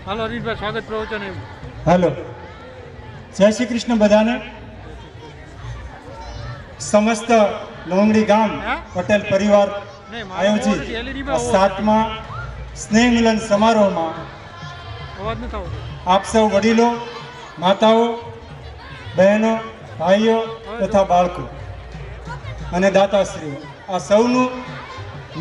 હાલો હરીશભાઈ, સ્વાગત પ્રવચન. હાલો, જય શ્રી કૃષ્ણ બધાને. સમસ્ત લોંગડી ગામ પટેલ પરિવાર આયોજિત 7મા સ્નેહ મિલન સમારોહમાં અવાજ ન થાવ. આપ સૌ વડીલો, માતાઓ, બહેનો, ભાઈઓ તથા બાળકો અને દાતાશ્રીઓ, આ સૌનું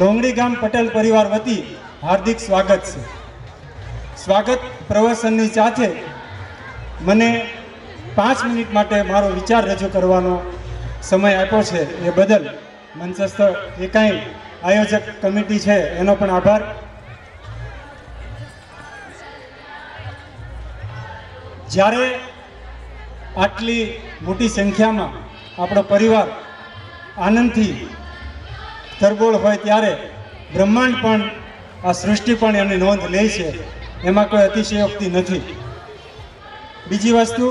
લોંગડી ગામ પટેલ પરિવાર વતી હાર્દિક સ્વાગત છે. સ્વાગત પ્રવચનની સાથે મને 5 મિનિટ માટે મારો વિચાર રજૂ કરવાનો સમય આપ્યો છે એ બદલ મંચસ્થ એકાઈ આયોજક કમિટી છે એનો પણ આભાર. જ્યારે આટલી મોટી સંખ્યામાં આપણો પરિવાર આનંદથી તરબોળ હોય ત્યારે બ્રહ્માંડ પણ, આ સૃષ્ટિ પણ એની નોંધ લે છે. એમાં કોઈ અતિશયોક્તિ નથી. બીજી વસ્તુ,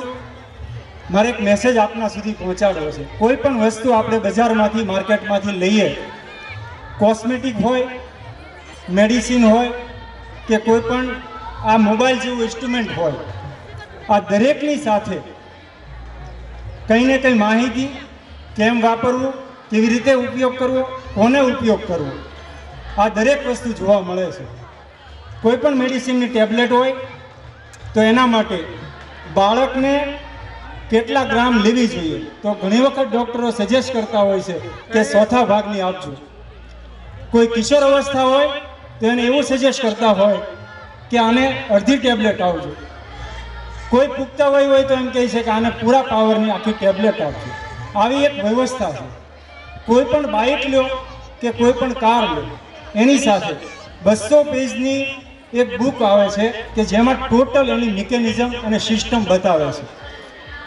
મારે એક મેસેજ આપના સુધી પહોંચાડવો છે. કોઈ પણ વસ્તુ આપણે બજારમાંથી, માર્કેટમાંથી લઈએ, કોસ્મેટિક હોય, મેડિસિન હોય કે કોઈ પણ આ મોબાઈલ જેવું ઇન્સ્ટ્રુમેન્ટ હોય, આ દરેકની સાથે કંઈ ને કંઈ માહિતી, કેમ વાપરવું, કેવી રીતે ઉપયોગ કરવો, કોને ઉપયોગ કરવો, આ દરેક વસ્તુ જોવા મળે છે. કોઈ પણ મેડિસિનની ટેબ્લેટ હોય તો એના માટે બાળકને કેટલા ગ્રામ લેવી જોઈએ, તો ઘણી વખત ડૉક્ટરો સજેસ્ટ કરતા હોય છે કે 1/4 ભાગની આપજો. કોઈ કિશોર અવસ્થા હોય તો એને એવું સજેસ્ટ કરતા હોય કે આને અડધી ટેબ્લેટ આપજો. કોઈ પુખ્ત વય હોય તો એમ કહે છે કે આને પૂરા પાવરની આખી ટેબ્લેટ આપજો. આવી એક વ્યવસ્થા છે. કોઈ પણ બાઇક લો કે કોઈ પણ કાર લો, એની સાથે 200 પેજની એક બુક આવે છે કે જેમાં ટોટલ એની મિકેનિઝમ અને સિસ્ટમ બતાવે છે.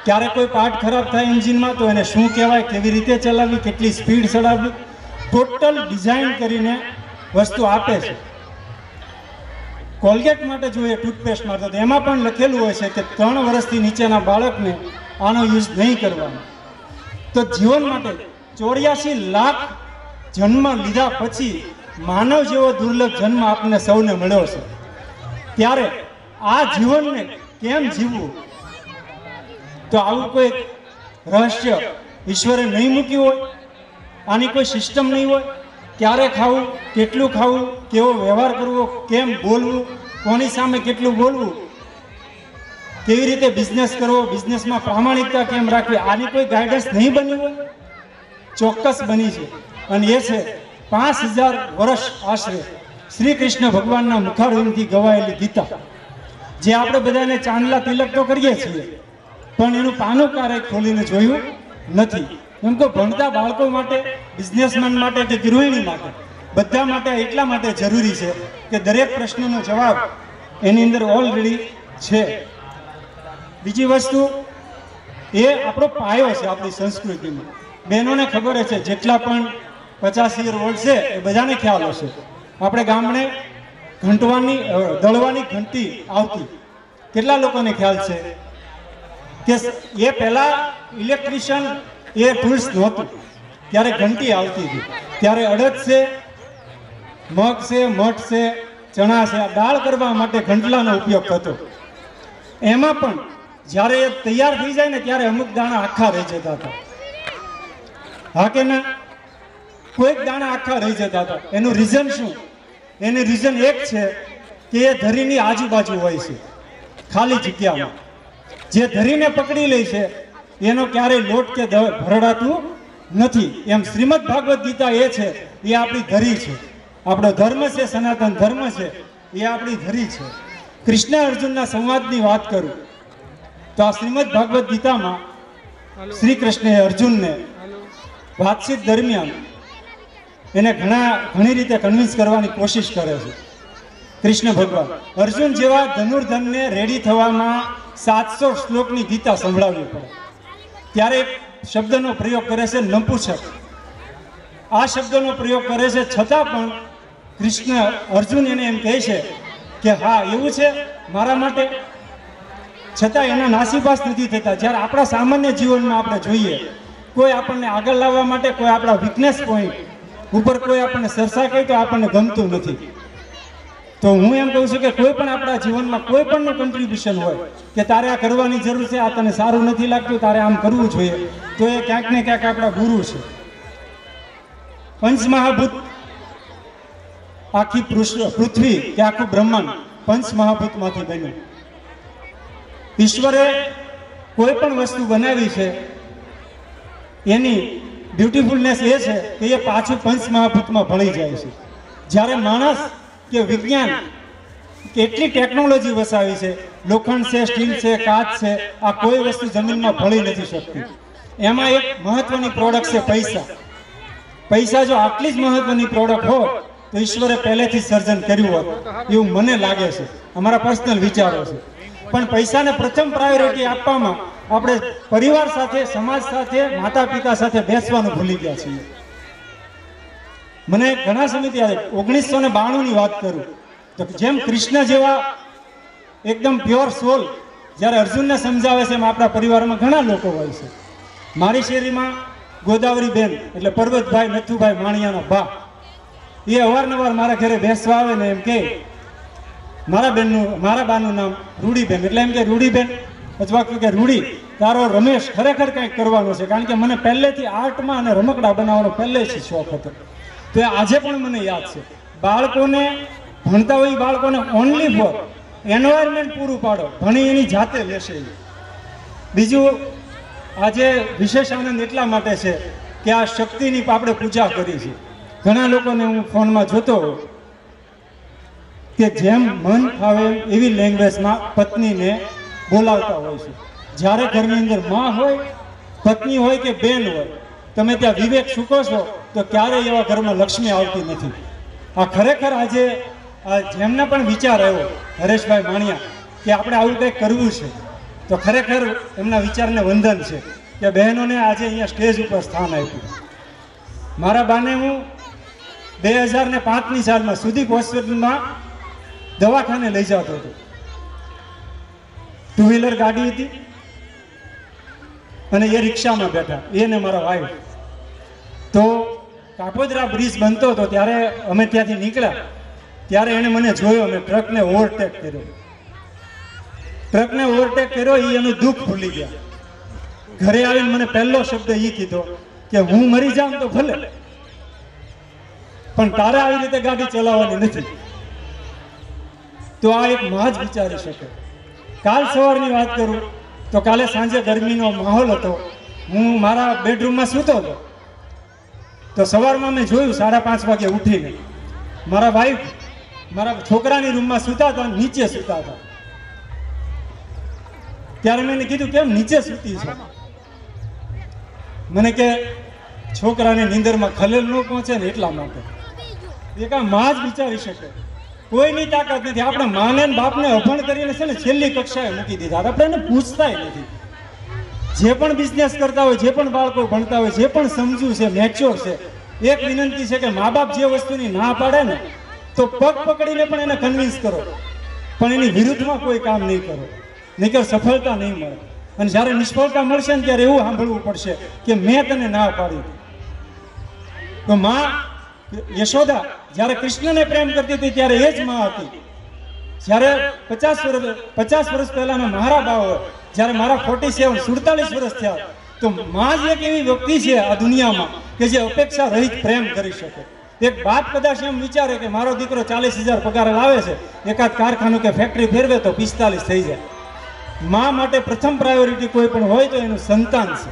ક્યારે કોઈ પાર્ટ ખરાબ થાય એન્જિનમાં તો એને શું કહેવાય, કેવી રીતે ચલાવવી, કેટલી સ્પીડ ચલાવવી, ટોટલ ડિઝાઇન કરીને વસ્તુ આપે છે. કોલગેટ માટે જોઈએ, ટૂથપેસ્ટ માટે, તો એમાં પણ લખેલું હોય છે કે 3 વર્ષથી નીચેના બાળકને આનો યુઝ નહીં કરવાનો. તો જીવન માટે 84 લાખ જન્મ લીધા પછી માનવ જેવો દુર્લભ જન્મ આપણને સૌને મળ્યો છે. ત્યારે આ જીવનને કેમ જીવવું, તો આવું કોઈ રહસ્ય ઈશ્વરે નહીં મૂક્યું હોય, આની કોઈ સિસ્ટમ નહીં હોય. ક્યારે ખાવું, કેટલું ખાવું, કેવો વ્યવહાર કરવો, કેમ બોલવું, કોની સામે કેટલું બોલવું, કેવી રીતે બિઝનેસ કરવો, બિઝનેસમાં પ્રામાણિકતા કેમ રાખવી, આની કોઈ ગાઈડન્સ નહીં બની હોય? ચોક્કસ બની છે. અને એ છે 5000 વર્ષ આશરે શ્રી કૃષ્ણ ભગવાનના મુખારવિંદથી ગવાયેલી ગીતા, જે આપણે બધાને ચાંદલા તિલક તો કરીએ છીએ, પણ એનું પાનું ક્યારેય ખોલીને જોયું નથી. એમ તો ભણતા બાળકો માટે, બિઝનેસમેન માટે કે ગૃહિણી માટે, બધા માટે એટલા માટે જરૂરી છે કે દરેક પ્રશ્નનો જવાબ એની અંદર ઓલરેડી છે. બીજી વસ્તુ, એ આપણો પાયો છે આપણી સંસ્કૃતિમાં. બહેનોને ખબર છે, જેટલા પણ 50 યર ઓલ્ડ છે એ બધાને ખ્યાલ હશે. આપણે ગામડે દળવાની ઘંટી આવતી, કેટલા લોકોને ખ્યાલ છે કે એ પહેલા ઇલેક્ટ્રિશિયન એ ટૂલ્સ નહોતું, ત્યારે ઘંટી આવતી હતી. ત્યારે અડદ છે, મગ છે, મઠ છે, ચણા છે, દાળ કરવા માટે ઘંટલાનો ઉપયોગ થતો. એમાં પણ જ્યારે એ તૈયાર થઈ જાય ને ત્યારે અમુક દાણા આખા રહી જતા હતા. હા કે ના? કોઈક દાણા આખા રહી જતા હતા. એનું રીઝન શું? એનું રીઝન એક છે કે એ ધરીની આજુબાજુ હોય છે, ખાલી જગ્યામાં. જે ધરીને પકડી લે છે એનો ક્યારેય લોટ કે ભરડાતું નથી. એમ શ્રીમદ ભાગવત ગીતા એ છે, એ આપણી ધરી છે. આપણો ધર્મ છે, સનાતન ધર્મ છે, એ આપણી ધરી છે. કૃષ્ણ અર્જુનના સંવાદની વાત કરું તો આ શ્રીમદ ભાગવત ગીતામાં શ્રી કૃષ્ણએ અર્જુનને વાતચીત દરમિયાન એને ઘણી રીતે કન્વિન્સ કરવાની કોશિશ કરે છે. કૃષ્ણ ભગવાન અર્જુન જેવા ધનુર્ધનને રેડી થવામાં 700 શ્લોકની ગીતા સંભળાવવી પડે. ત્યારે એક શબ્દનો પ્રયોગ કરે છે, નપુંસક. આ શબ્દનો પ્રયોગ કરે છે, છતાં પણ કૃષ્ણ અર્જુન એને એમ કહે છે કે હા એવું છે મારા માટે, છતાં એના નાસીપાસ નથી થતા. જ્યારે આપણા સામાન્ય જીવનમાં આપણે જોઈએ, કોઈ આપણને આગળ લાવવા માટે, કોઈ આપણા વીકનેસ પોઈન્ટ ઉપર કોઈ આપણને સરસા કહે તો આપણને ગમતું નથી. તો હું એમ કહું છું કે કોઈ પણ આપણા જીવનમાં કોઈ પણનું કન્ટ્રીબ્યુશન હોય કે તારે આ કરવાની જરૂર છે, આ તને સારું નથી લાગતું, તારે આમ કરવું જોઈએ, તો એ ક્યાંક ને ક્યાંક આપણા ગુરુ છે. પંચમહાભૂત, આખી પૃથ્વી કે આખું બ્રહ્માંડ પંચમહાભૂતમાંથી બન્યું. ઈશ્વરે કોઈ પણ વસ્તુ બનાવી છે એની બ્યુટીફુલનેસ એ છે કે એ પાછું પંચમહાભૂતમાં ભળી જાય છે. જ્યારે માણસ કે વિજ્ઞાન કેટલી ટેકનોલોજી વસાવી છે, લોખંડ છે, સ્ટીલ છે, કાચ છે, આ કોઈ વસ્તુ જમીનમાં ભળી નથી શકતી. એમાં એક મહત્વની પ્રોડક્ટ છે પૈસા. પૈસા જો આટલી જ મહત્વની પ્રોડક્ટ હોત તો ઈશ્વરે પહેલેથી સર્જન કર્યું હોત એવું મને લાગે છે, અમારા પર્સનલ વિચારો છે. પણ પૈસાને પ્રથમ પ્રાયોરિટી આપવામાં આપણે પરિવાર સાથે, સમાજ સાથે, માતા પિતા સાથે બેસવાનું ભૂલી ગયા છીએ. મને ઘણા સમયથી યાદ 1992 ની વાત કરું તો જેમ કૃષ્ણ જેવા એકદમ પ્યોર સોલ જ્યારે અર્જુનને સમજાવે છે એમ આપણા પરિવારમાં ઘણા લોકો હોય છે. મારી શેરીમાં ગોદાવરી બેન એટલે પર્વતભાઈ નથુભાઈ માણિયાના બા, એ અવારનવાર મારા ઘરે બેસવા આવે ને એમ કે મારા બાનું નામ રૂડીબેન, એટલે એમ કે રૂડીબેન અથવા કે રૂડી તારો રમેશ ખરેખર કંઈક કરવાનો છે, કારણ કે મને પહેલેથી આર્ટમાં અને રમકડા બનાવવાનો પહેલેથી શોખ હતો. તો એ આજે પણ મને યાદ છે. બાળકોને ભણતા હોય બાળકોને ઓનલી ફોર એન્વાયરમેન્ટ પૂરું પાડો, ભણી એની જાતે લેશે. બીજું આજે વિશેષ આનંદ એટલા માટે છે કે આ શક્તિની આપણે પૂજા કરી છે. ઘણા લોકોને હું ફોનમાં જોતો હોઉં કે જેમ મન ફાવે એવી લેંગ્વેજમાં પત્નીને બોલાવતા હોય છે. જ્યારે ઘરની અંદર માં હોય, પત્ની હોય કે બેન હોય, તમે ત્યાં વિવેક ચૂકો છો તો ક્યારેય એવા ઘરમાં લક્ષ્મી આવતી નથી. આ ખરેખર આજે જેમને પણ વિચાર આવ્યો હરેશભાઈ માણિયા કે આપણે આવું કંઈક કરવું છે, તો ખરેખર એમના વિચારને વંદન છે કે બહેનોને આજે અહીંયા સ્ટેજ ઉપર સ્થાન આપ્યું. મારા બાને હું 2005ની સાલમાં સુદીપ હોસ્પિટલમાં દવાખાને લઈ જતો હતો. 2 વ્હીલર ગાડી હતી અને એ રિક્ષામાં બેઠા, એને મારા વાઈફ. તો કાપોદરા બ્રિજ બનતો હતો ત્યારે અમે ત્યાંથી નીકળ્યા ત્યારે એને મને જોયો અને ટ્રકને ઓવરટેક કર્યો. એ એનું દુઃખ ભૂલી ગયા. ઘરે આવીને મને પહેલો શબ્દ એ કીધો કે હું મરી જાઉં તો ભલે, પણ તારે આવી રીતે ગાડી ચલાવવાની નથી. તો આ એક માં જ વિચારી શકે. કાલ સવારની વાત કરું તો કાલે સાંજે ગરમીનો માહોલ હતો, હું મારા બેડરૂમમાં સૂતો હતો. તો સવારમાં મેં જોયું 5:30 વાગે ઉઠીને મારા વાઈફ મારા છોકરાની રૂમમાં સૂતા હતા, નીચે સૂતા હતા. ત્યારે મેં કીધું કેમ નીચે સૂતી છે? મને કે છોકરાને નીંદરમાં ખલેલ ન પહોંચે ને એટલા માટે. એ કાં માં જ વિચારી શકે. કોઈની તાકાત નથી. આપણે માને બાપને અભણ કરીને છે ને છેલ્લી કક્ષાએ મૂકી દીધા. આપણે એને પૂછતાય નથી. જે પણ બિઝનેસ કરતા હોય, જે પણ બાળકો ભણતા હોય, જે પણ સમજુ છે, મેચ્યોર છે, એક વિનંતી છે કે મા બાપ જે વસ્તુની ના પાડે ને તો પગ પકડીને પણ એને કન્વિન્સ કરો, પણ એની વિરુદ્ધમાં કોઈ કામ નહીં કરો, નહીંતર સફળતા નહીં મળે. અને જ્યારે નિષ્ફળતા મળશે ને ત્યારે એવું સાંભળવું પડશે કે મેં તને ના પાડી. તો માં યશોદા જ્યારે કૃષ્ણને પ્રેમ કરતી હતી ત્યારે એ જ માં હતી. જ્યારે 50 વર્ષ પહેલાના મારા બાઓ, જ્યારે મારા 47 વર્ષ થયા, તો માં જ એક એવી વ્યક્તિ છે આ દુનિયામાં કે જે અપેક્ષા રહિત પ્રેમ કરી શકે. એક બાપ કદાચ એમ વિચારે કે મારો દીકરો 40,000 પગાર લાવે છે, એકાદ કારખાનું કે ફેક્ટરી ફેરવે તો 45 થઈ જાય. માં માટે પ્રથમ પ્રાયોરિટી કોઈ પણ હોય તો એનું સંતાન છે.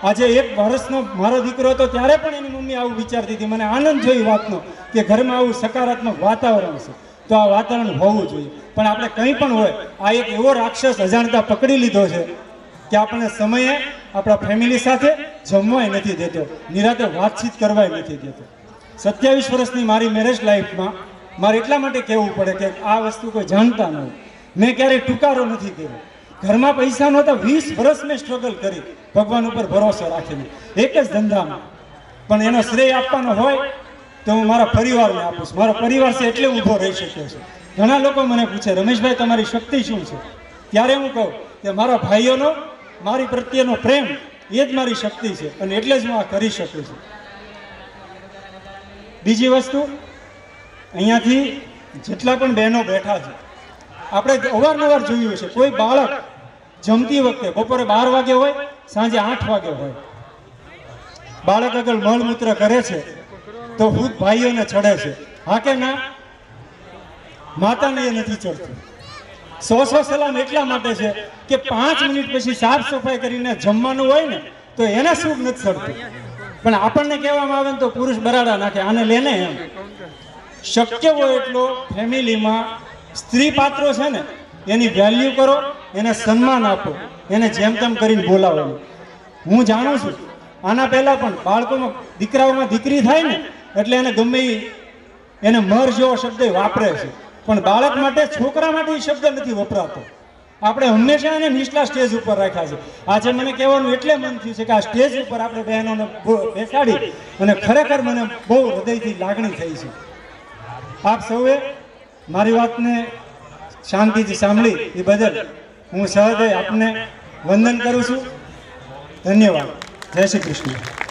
આજે 1 વર્ષનો મારો દીકરો હતો ત્યારે પણ એની મમ્મી આવું વિચારતી હતી. મને આનંદ થયો વાતનો કે ઘરમાં આવું સકારાત્મક વાતાવરણ છે, તો આ વાતાવરણ હોવું જોઈએ. પણ આપણે કંઈ પણ હોય, આ એક એવો રાક્ષસ અજાણતા પકડી લીધો છે કે આપણને સમયે આપણા ફેમિલી સાથે જમવાય નથી દેતો, નિરાતે વાતચીત કરવાય નથી દેતો. 27 વર્ષની મારી મેરેજ લાઈફમાં મારે એટલા માટે કહેવું પડે કે આ વસ્તુ કોઈ જાણતા ન હોય. મેં ક્યારેય ટુકારો નથી કર્યો. ઘરમાં પૈસા નહોતા, 20 વર્ષ મેં સ્ટ્રગલ કરી ભગવાન ઉપર ભરોસો રાખીને એક જ ધંધામાં. પણ એનો શ્રેય આપવાનો હોય તો હું મારા પરિવારને આપું છું. મારો પરિવાર છે એટલે ઊભો રહી શક્યો છે. ઘણા લોકો મને પૂછે રમેશભાઈ તમારી શક્તિ શું છે? ત્યારે હું કહું કે મારા ભાઈઓનો મારી પ્રત્યેનો પ્રેમ એ જ મારી શક્તિ છે અને એટલે જ હું આ કરી શકું છું. બીજી વસ્તુ અહીંયાથી જેટલા પણ બહેનો બેઠા છે, આપણે અવારનવાર જોયું છે, કોઈ બાળક જમતી વખતે બપોરે 12 વાગે હોય, સાંજે 8 વાગે હોય, બાળક અગર મળમૂત્ર કરે છે તો ખુદ ભાઈઓને ચડે છે, હા કે ના? માતાને એ નથી ચડતું. 100 સલામ એટલા માટે છે કે 5 મિનિટ પછી સાફ સફાઈ કરીને જમવાનું હોય ને તો એને સુખ નથી ચડતું. પણ આપણને કહેવામાં આવે ને તો પુરુષ બરાડા નાખે, આને લેને એમ. શક્ય હોય એટલો ફેમિલીમાં સ્ત્રી પાત્રો છે ને એની વેલ્યુ કરો, એને સન્માન આપો, એને જેમ તેમ કરીને બોલાવો. હું જાણું છું આના પહેલા પણ બાળકોમાં દીકરાઓમાં દીકરી થાય ને એટલે એને ગમે એને મર જેવો શબ્દ વાપરે છે, પણ બાળક માટે છોકરા માટે એ શબ્દ નથી વપરાતો. આપણે હંમેશા એને નીચલા સ્ટેજ ઉપર રાખ્યા છે. આજે મને કહેવાનું એટલે મન થયું છે કે આ સ્ટેજ ઉપર આપણે બહેનોને બેસાડી અને ખરેખર મને બહુ હૃદયથી લાગણી થઈ છે. આપ સૌએ મારી વાતને શાંતિથી સાંભળી એ બદલ હું સહૃદય આપને વંદન કરું છું. ધન્યવાદ. જય શ્રી કૃષ્ણ.